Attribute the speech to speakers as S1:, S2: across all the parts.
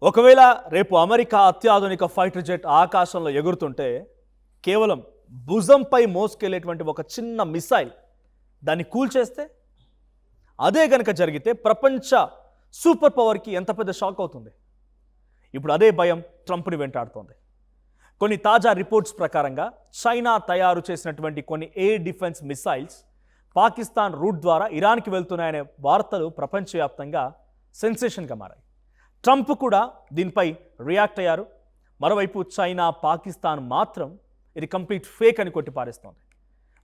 S1: ఒకవేళ రేపు అమెరికా అత్యాధునిక ఫైటర్ జెట్ ఆకాశంలో ఎగురుతుంటే కేవలం భుజంపై మోసుకెళ్లేటువంటి ఒక చిన్న మిసైల్ దాన్ని కూల్చేస్తే అదే గనక జరిగితే ప్రపంచ సూపర్ పవర్కి ఎంత పెద్ద షాక్ అవుతుంది. ఇప్పుడు అదే భయం ట్రంప్ని వెంటాడుతోంది. కొన్ని తాజా రిపోర్ట్స్ ప్రకారంగా చైనా తయారు చేసినటువంటి కొన్ని air defence missiles Pakistan route ద్వారా ఇరాన్కి వెళ్తున్నాయనే వార్తలు ప్రపంచవ్యాప్తంగా సెన్సేషన్గా మారాయి. ట్రంప్ కూడా దీనిపై రియాక్ట్ అయ్యారు. మరోవైపు చైనా, పాకిస్తాన్ మాత్రం ఇది కంప్లీట్ ఫేక్ అని కొట్టిపారేస్తోంది.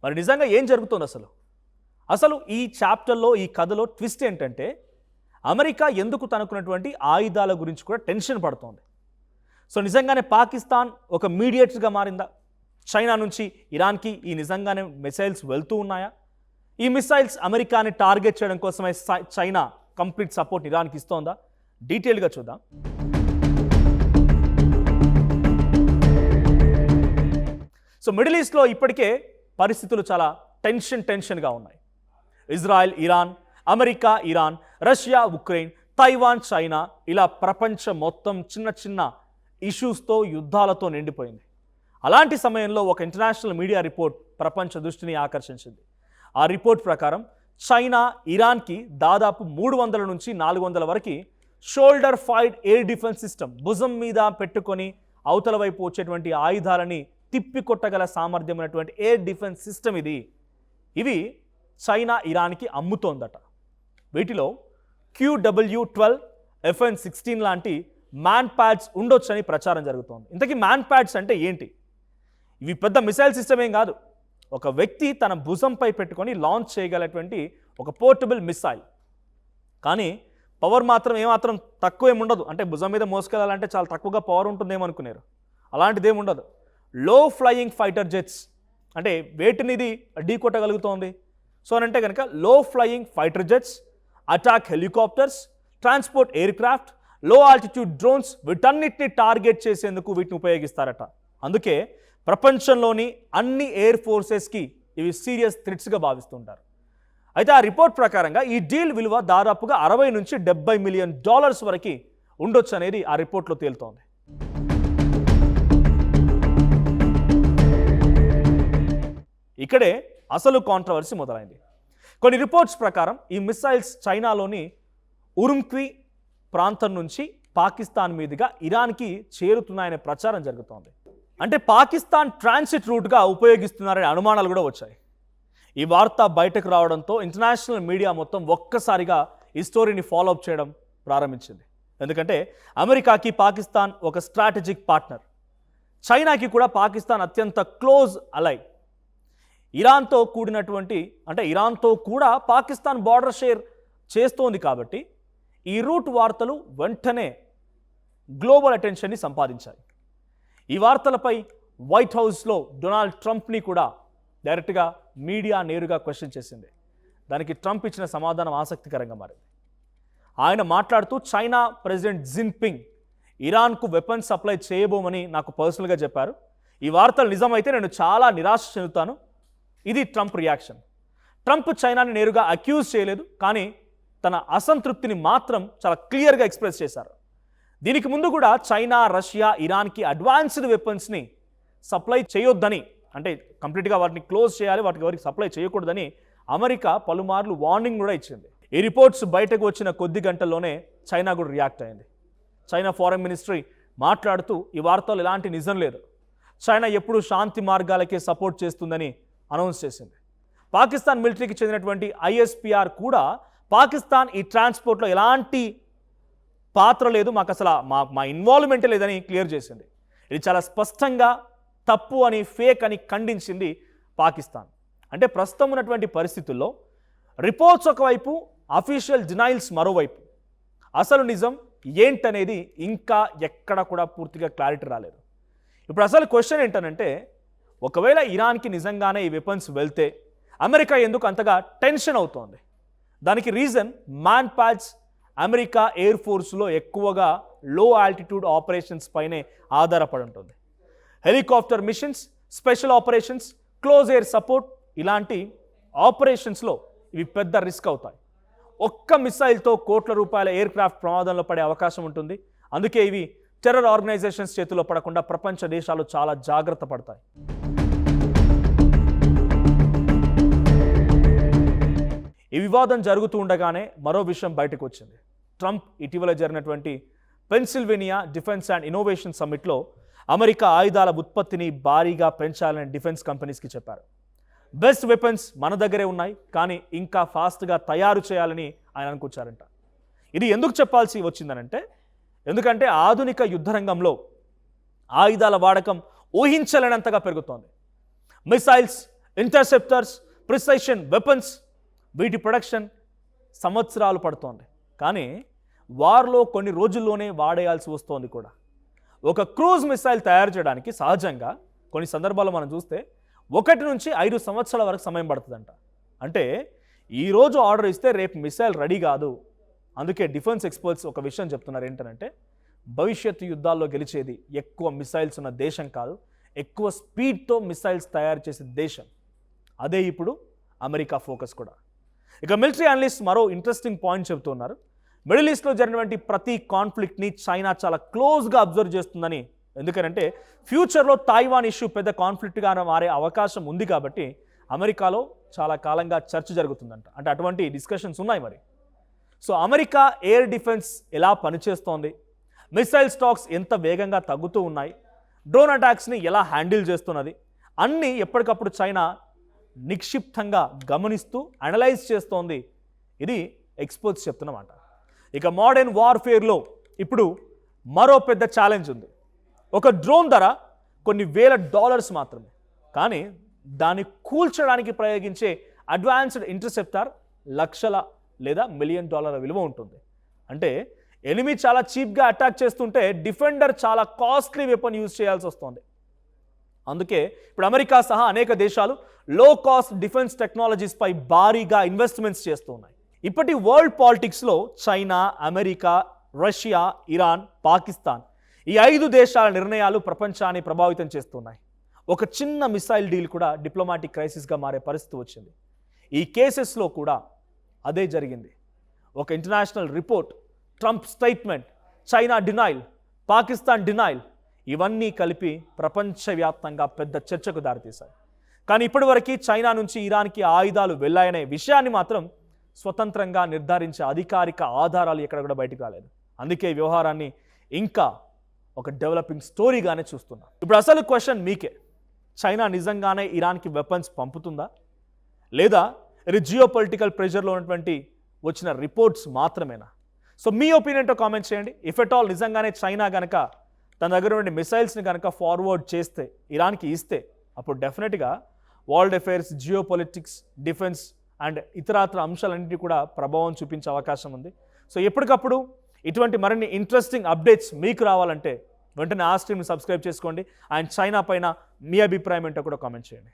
S1: మరి నిజంగా ఏం జరుగుతోంది అసలు ఈ చాప్టర్లో, ఈ కథలో ట్విస్ట్ ఏంటంటే అమెరికా ఎందుకు తనకున్నటువంటి ఆయుధాల గురించి కూడా టెన్షన్ పడుతోంది. సో నిజంగానే పాకిస్తాన్ ఒక మీడియేటర్గా మారిందా? చైనా నుంచి ఇరాన్కి ఈ నిజంగానే మిసైల్స్ వెళ్తూ ఉన్నాయా? ఈ మిసైల్స్ అమెరికాని టార్గెట్ చేయడం కోసమే చైనా కంప్లీట్ సపోర్ట్ ఇరాన్కి ఇస్తోందా? డీటెయిల్గా చూద్దాం. సో మిడిల్ ఈస్ట్లో ఇప్పటికే పరిస్థితులు చాలా టెన్షన్గా ఉన్నాయి. Israel, Iran, America, Iran, Russia, Ukraine, Taiwan, China, ఇలా ప్రపంచం మొత్తం చిన్న చిన్న ఇష్యూస్తో, యుద్ధాలతో నిండిపోయింది. అలాంటి సమయంలో ఒక ఇంటర్నేషనల్ మీడియా రిపోర్ట్ ప్రపంచ దృష్టిని ఆకర్షించింది. ఆ రిపోర్ట్ ప్రకారం చైనా ఇరాన్కి దాదాపు 300 నుంచి 400 వరకు shoulder fired air defence system, భుజం మీద పెట్టుకొని అవతల వైపు వచ్చేటువంటి ఆయుధాలని తిప్పికొట్టగల సామర్థ్యం ఉన్నటువంటి ఎయిర్ డిఫెన్స్ సిస్టమ్ ఇవి చైనా ఇరాన్కి అమ్ముతోందట. వీటిలో QW-12, FN-16 లాంటి మ్యాన్ ప్యాడ్స్ ఉండొచ్చని ప్రచారం జరుగుతోంది. ఇంతకీ మ్యాన్ ప్యాడ్స్ అంటే ఏంటి? ఇవి పెద్ద మిసైల్ సిస్టమ్ ఏం కాదు. ఒక వ్యక్తి తన భుజంపై పెట్టుకొని లాంచ్ చేయగలటువంటి ఒక పోర్టబుల్ మిసైల్. కానీ పవర్ మాత్రం ఏమాత్రం తక్కువేం ఉండదు. అంటే భుజం మీద మోసుకెళ్ళాలంటే చాలా తక్కువగా పవర్ ఉంటుందేమో అనుకున్నారు. అలాంటిది ఏమి ఉండదు. లో ఫ్లయింగ్ ఫైటర్ జెట్స్, అంటే వేటిని ఇది ఢీ కొట్టగలుగుతోంది. సో అంటే కనుక లో flying fighter jets, attack helicopters, transport air craft, లో ఆల్టిట్యూడ్ డ్రోన్స్, వీటన్నిటిని టార్గెట్ చేసేందుకు వీటిని ఉపయోగిస్తారట. అందుకే ప్రపంచంలోని అన్ని ఎయిర్ ఫోర్సెస్కి ఇవి సీరియస్ థ్రెట్స్గా భావిస్తుంటారు. అయితే ఆ రిపోర్ట్ ప్రకారంగా ఈ డీల్ విలువ దాదాపుగా $60 నుంచి $70 మిలియన్ వరకు ఉండొచ్చు అనేది ఆ రిపోర్ట్లో తేలుతోంది. ఇక్కడే అసలు కాంట్రవర్సీ మొదలైంది. కొన్ని రిపోర్ట్స్ ప్రకారం ఈ మిసైల్స్ చైనాలోని ఉరుమ్క్వి ప్రాంతం నుంచి పాకిస్తాన్ మీదుగా ఇరాన్కి చేరుతున్నాయనే ప్రచారం జరుగుతోంది. అంటే పాకిస్తాన్ ట్రాన్సిట్ రూట్గా ఉపయోగిస్తున్నారనే అనుమానాలు కూడా వచ్చాయి. ఈ వార్త బయటకు రావడంతో ఇంటర్నేషనల్ మీడియా మొత్తం ఒక్కసారిగా ఈ స్టోరీని ఫాలో అప్ చేయడం ప్రారంభించింది. ఎందుకంటే అమెరికాకి పాకిస్తాన్ ఒక స్ట్రాటజిక్ పార్ట్నర్, చైనాకి కూడా పాకిస్తాన్ అత్యంత క్లోజ్ అలై. ఇరాన్తో కూడా పాకిస్తాన్ బార్డర్ షేర్ చేస్తోంది. కాబట్టి ఈ రూట్ వార్తలు వెంటనే గ్లోబల్ అటెన్షన్ని సంపాదించాయి. ఈ వార్తలపై వైట్ హౌస్లో డొనాల్డ్ ట్రంప్ని కూడా డైరెక్ట్గా మీడియా నేరుగా క్వశ్చన్ చేసింది. దానికి ట్రంప్ ఇచ్చిన సమాధానం ఆసక్తికరంగా మారింది. ఆయన మాట్లాడుతూ చైనా ప్రెసిడెంట్ జిన్పింగ్ ఇరాన్కు వెపన్స్ సప్లై చేయబోమని నాకు పర్సనల్గా చెప్పారు. ఈ వార్తలు నిజమైతే నేను చాలా నిరాశ చెందుతాను. ఇది ట్రంప్ రియాక్షన్. ట్రంప్ చైనాని నేరుగా అక్యూజ్ చేయలేదు, కానీ తన అసంతృప్తిని మాత్రం చాలా క్లియర్గా ఎక్స్ప్రెస్ చేశారు. దీనికి ముందు కూడా చైనా, రష్యా ఇరాన్కి అడ్వాన్స్డ్ వెపన్స్ని సప్లై చేయొద్దని, అంటే కంప్లీట్గా వాటిని క్లోజ్ చేయాలి, వాటికి ఎవరికి సప్లై చేయకూడదని అమెరికా పలుమార్లు వార్నింగ్ కూడా ఇచ్చింది. ఈ రిపోర్ట్స్ బయటకు వచ్చిన కొద్ది గంటల్లోనే చైనా కూడా రియాక్ట్ అయింది. చైనా ఫారెన్ మినిస్ట్రీ మాట్లాడుతూ ఈ వార్తలు ఎలాంటి నిజం లేదు, చైనా ఎప్పుడూ శాంతి మార్గాలకే సపోర్ట్ చేస్తుందని అనౌన్స్ చేసింది. పాకిస్తాన్ మిలిటరీకి చెందినటువంటి ISPR కూడా పాకిస్తాన్ ఈ ట్రాన్స్పోర్ట్లో ఎలాంటి పాత్ర లేదు, మాకు అసలు మా ఇన్వాల్వ్మెంటే లేదని క్లియర్ చేసింది. ఇది చాలా స్పష్టంగా తప్పు అని, ఫేక్ అని ఖండించింది పాకిస్తాన్. అంటే ప్రస్తుతం ఉన్నటువంటి పరిస్థితుల్లో రిపోర్ట్స్ ఒకవైపు, అఫీషియల్ డినైల్స్ మరోవైపు. అసలు నిజం ఏంటనేది ఇంకా ఎక్కడ కూడా పూర్తిగా క్లారిటీ రాలేదు. ఇప్పుడు అసలు క్వశ్చన్ ఏంటనంటే, ఒకవేళ ఇరాన్కి నిజంగానే ఈ వెపన్స్ వెళ్తే అమెరికా ఎందుకు అంతగా టెన్షన్ అవుతోంది? దానికి reason MANPADS America air ఫోర్స్లో ఎక్కువగా లో ఆల్టిట్యూడ్ ఆపరేషన్స్ పైనే ఆధారపడి ఉంటుంది. Helicopter missions, special operations, close air support, ఇలాంటి ఆపరేషన్స్లో ఇవి పెద్ద రిస్క్ అవుతాయి. ఒక్క మిసైల్తో కోట్ల రూపాయల ఎయిర్ క్రాఫ్ట్ ప్రమాదంలో పడే అవకాశం ఉంటుంది. అందుకే ఇవి టెర్రర్ ఆర్గనైజేషన్స్ చేతిలో పడకుండా ప్రపంచ దేశాలు చాలా జాగ్రత్త పడతాయి. ఈ వివాదం జరుగుతూ ఉండగానే మరో విషయం బయటకు వచ్చింది. ట్రంప్ ఇటీవల జరిగినటువంటి పెన్సిల్వేనియా డిఫెన్స్ అండ్ ఇన్నోవేషన్ సమ్మిట్లో అమెరికా ఆయుధాల ఉత్పత్తిని భారీగా పెంచాలని డిఫెన్స్ కంపెనీస్కి చెప్పారు. బెస్ట్ వెపన్స్ మన దగ్గరే ఉన్నాయి, కానీ ఇంకా ఫాస్ట్గా తయారు చేయాలని ఆయన అనుకుంటారంట. ఇది ఎందుకు చెప్పాల్సి వచ్చిందనంటే, ఎందుకంటే ఆధునిక యుద్ధరంగంలో ఆయుధాల వాడకం ఊహించలేనంతగా పెరుగుతోంది. మిసైల్స్, ఇంటర్సెప్టర్స్, ప్రిసైషన్ వెపన్స్, వీటి ప్రొడక్షన్ సంవత్సరాలు పడుతోంది. కానీ వార్లో కొన్ని రోజుల్లోనే వాడేయాల్సి వస్తోంది కూడా. ఒక క్రూజ్ మిసైల్ తయారు చేయడానికి సహజంగా కొన్ని సందర్భాల్లో మనం చూస్తే 1 నుంచి 5 సంవత్సరాల వరకు సమయం పడుతుందంట. అంటే ఈరోజు ఆర్డర్ ఇస్తే రేపు మిసైల్ రెడీ కాదు. అందుకే డిఫెన్స్ ఎక్స్పర్ట్స్ ఒక విషయం చెప్తున్నారు, ఏంటంటే భవిష్యత్తు యుద్ధాల్లో గెలిచేది ఎక్కువ మిసైల్స్ ఉన్న దేశం కాదు, ఎక్కువ స్పీడ్తో మిసైల్స్ తయారు చేసే దేశం. అదే ఇప్పుడు అమెరికా ఫోకస్ కూడా. ఇక మిలిటరీ అనలిస్ట్ మరో ఇంట్రెస్టింగ్ పాయింట్ చెబుతున్నారు. మిడిల్ ఈస్ట్లో జరిగినటువంటి ప్రతి కాన్ఫ్లిక్ట్ని చైనా చాలా క్లోజ్గా అబ్జర్వ్ చేస్తుందని. ఎందుకంటే ఫ్యూచర్లో తైవాన్ ఇష్యూ పెద్ద కాన్ఫ్లిక్ట్గా మారే అవకాశం ఉంది కాబట్టి అమెరికాలో చాలా కాలంగా చర్చ జరుగుతుందంట. అంటే అటువంటి డిస్కషన్స్ ఉన్నాయి మరి. సో అమెరికా ఎయిర్ డిఫెన్స్ ఎలా పనిచేస్తోంది, మిసైల్ స్టాక్స్ ఎంత వేగంగా తగ్గుతూ ఉన్నాయి, డ్రోన్ అటాక్స్ని ఎలా హ్యాండిల్ చేస్తున్నది, అన్నీ ఎప్పటికప్పుడు చైనా నిక్షిప్తంగా గమనిస్తూ అనలైజ్ చేస్తోంది. ఇది ఎక్స్పర్ట్స్ చెప్తున్నమాట. ఇక మోడర్న్ వార్ఫేర్లో ఇప్పుడు మరో పెద్ద ఛాలెంజ్ ఉంది. ఒక డ్రోన్ ధర కొన్ని $1,000 మాత్రమే, కానీ దాన్ని కూల్చడానికి ప్రయోగించే అడ్వాన్స్డ్ ఇంటర్సెప్టార్ లక్షల లేదా $1 మిలియన్ విలువ ఉంటుంది. అంటే ఎనిమి చాలా చీప్గా అటాక్ చేస్తుంటే డిఫెండర్ చాలా కాస్ట్లీ వెపన్ యూజ్ చేయాల్సి వస్తుంది. అందుకే ఇప్పుడు అమెరికా సహా అనేక దేశాలు లో కాస్ట్ డిఫెన్స్ టెక్నాలజీస్పై భారీగా ఇన్వెస్ట్మెంట్స్ చేస్తూ ఉన్నాయి. ఇప్పటి వరల్డ్ పాలిటిక్స్లో China, America, Russia, Iran, Pakistan ఈ 5 దేశాల నిర్ణయాలు ప్రపంచాన్ని ప్రభావితం చేస్తున్నాయి. ఒక చిన్న మిసైల్ డీల్ కూడా డిప్లొమాటిక్ క్రైసిస్గా మారే పరిస్థితి వచ్చింది. ఈ కేసెస్లో కూడా అదే జరిగింది. ఒక international report, Trump statement, China denial, Pakistan denial, ఇవన్నీ కలిపి ప్రపంచవ్యాప్తంగా పెద్ద చర్చకు దారితీశాయి. కానీ ఇప్పటివరకు చైనా నుంచి ఇరాన్కి ఆయుధాలు వెళ్ళాయనే విషయాన్ని మాత్రం స్వతంత్రంగా నిర్ధారించే అధికారిక ఆధారాలు ఎక్కడ కూడా బయటకు రాలేదు. అందుకే ఈ వ్యవహారాన్ని ఇంకా ఒక డెవలపింగ్ స్టోరీగానే చూస్తున్నాం. ఇప్పుడు అసలు క్వశ్చన్ మీకే, చైనా నిజంగానే ఇరాన్కి వెపన్స్ పంపుతుందా, లేదా ఇది జియో పొలిటికల్ ప్రెషర్లో ఉన్నటువంటి వచ్చిన రిపోర్ట్స్ మాత్రమేనా? సో మీ ఒపీనియన్తో కామెంట్ చేయండి. ఇఫ్ ఎట్ ఆల్ నిజంగానే చైనా కనుక తన దగ్గర ఉండే మిసైల్స్ని కనుక ఫార్వర్డ్ చేస్తే, ఇరాన్కి ఇస్తే, అప్పుడు డెఫినెట్గా world affairs, geopolitics, defence and ఇతరాతర అంశాలన్నింటినీ కూడా ప్రభావం చూపించే అవకాశం ఉంది. సో ఎప్పటికప్పుడు ఇటువంటి మరిన్ని ఇంట్రెస్టింగ్ అప్డేట్స్ మీకు రావాలంటే వెంటనే ఆ స్ట్రీమ్ని సబ్స్క్రైబ్ చేసుకోండి. అండ్ చైనా పైన మీ అభిప్రాయం ఏంటో కూడా కామెంట్ చేయండి.